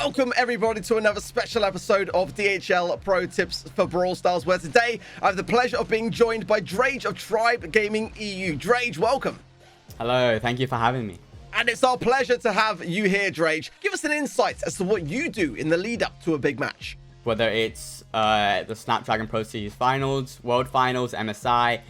Welcome everybody to another special episode of DHL Pro Tips for Brawl Stars, where today I have the pleasure of being joined by Drage of Tribe Gaming EU. Drage, welcome. Hello, thank you for having me. And it's our pleasure to have you here, Drage. Give us an insight as to what you do in the lead up to a big match. Whether it's the Snapdragon Pro Series Finals, World Finals, MSI,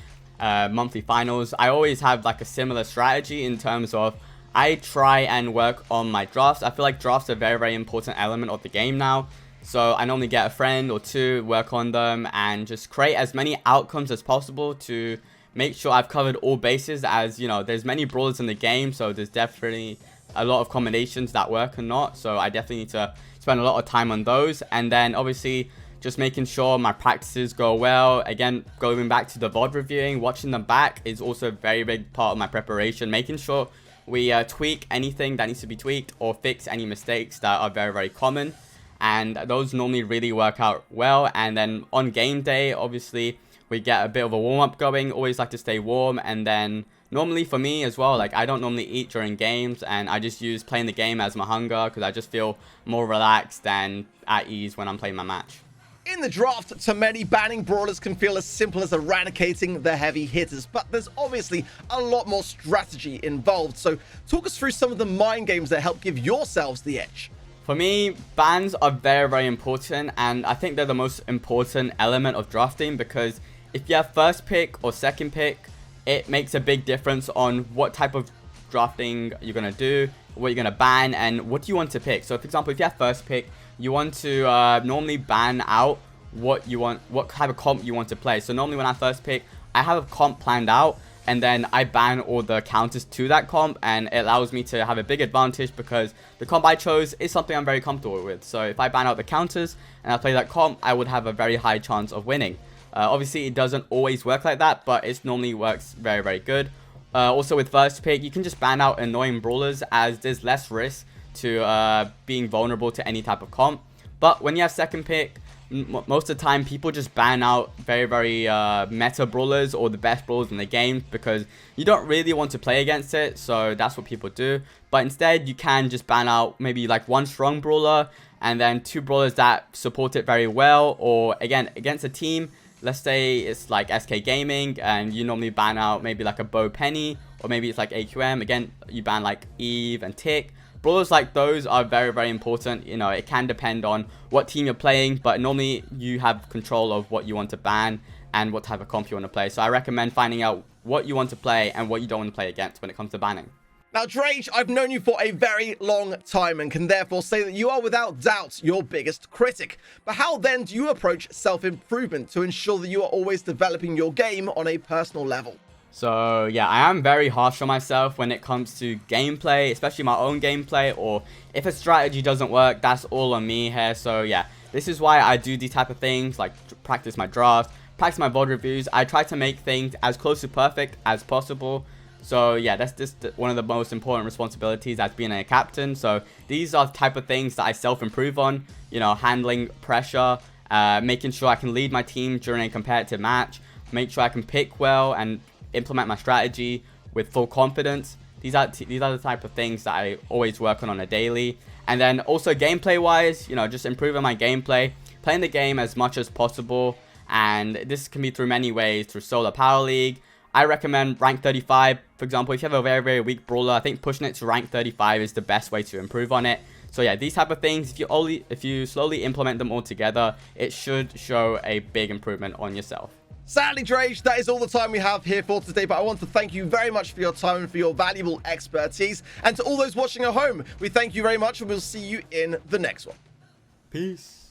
monthly finals, I always have like a similar strategy in terms of I try and work on my drafts. I feel like drafts are a very, very important element of the game now. So I normally get a friend or two, work on them, and just create as many outcomes as possible to make sure I've covered all bases. As you know, there's many brawlers in the game, so there's definitely a lot of combinations that work and not. So I definitely need to spend a lot of time on those. And then obviously just making sure my practices go well. Again, going back to the VOD reviewing, watching them back is also a very big part of my preparation. Making sure we tweak anything that needs to be tweaked or fix any mistakes that are very, very common. And those normally really work out well. And then on game day, obviously, we get a bit of a warm-up going. Always like to stay warm. And then normally for me as well, like I don't normally eat during games. And I just use playing the game as my hunger because I just feel more relaxed and at ease when I'm playing my match. In the draft, to many, banning brawlers can feel as simple as eradicating the heavy hitters, but there's obviously a lot more strategy involved. So talk us through some of the mind games that help give yourselves the edge. For me, bans are very, very important, and I think they're the most important element of drafting because if you have first pick or second pick, it makes a big difference on what type of drafting you're going to do, what you're going to ban, and what you want to pick. So for example, if you have first pick, you want to normally ban out what type of comp you want to play. So normally when I first pick, I have a comp planned out, and then I ban all the counters to that comp, and it allows me to have a big advantage because the comp I chose is something I'm very comfortable with. So if I ban out the counters and I play that comp, I would have a very high chance of winning. Obviously, it doesn't always work like that, but it normally works very, very good. Also with first pick, you can just ban out annoying brawlers as there's less risk to being vulnerable to any type of comp. But when you have second pick, most of the time people just ban out very, very meta brawlers or the best brawlers in the game because you don't really want to play against it. So that's what people do. But instead, you can just ban out maybe like one strong brawler and then two brawlers that support it very well. Or again, against a team, let's say it's like SK Gaming and you normally ban out maybe like a Bo Penny, or maybe it's like AQM. Again, you ban like Eve and Tick. Brawlers like those are very, very important. You know, it can depend on what team you're playing, but normally you have control of what you want to ban and what type of comp you want to play. So I recommend finding out what you want to play and what you don't want to play against when it comes to banning. Now, Drage, I've known you for a very long time and can therefore say that you are without doubt your biggest critic. But how then do you approach self-improvement to ensure that you are always developing your game on a personal level? So yeah, I am very harsh on myself when it comes to gameplay, especially my own gameplay, or if a strategy doesn't work, that's all on me here. So yeah, this is why I do these type of things, like practice my drafts, practice my VOD reviews. I try to make things as close to perfect as possible. So yeah, that's just one of the most important responsibilities as being a captain. So these are the type of things that I self-improve on, you know, handling pressure, making sure I can lead my team during a competitive match, make sure I can pick well and implement my strategy with full confidence. These are the type of things that I always work on a daily. And then also gameplay wise, you know, just improving my gameplay, playing the game as much as possible. And this can be through many ways, through solo power league. I recommend rank 35. For example, if you have a very, very weak brawler, I think pushing it to rank 35 is the best way to improve on it. So yeah, these type of things, if you slowly implement them all together, it should show a big improvement on yourself. Sadly, Drage, that is all the time we have here for today, but I want to thank you very much for your time and for your valuable expertise. And to all those watching at home, we thank you very much and we'll see you in the next one. Peace.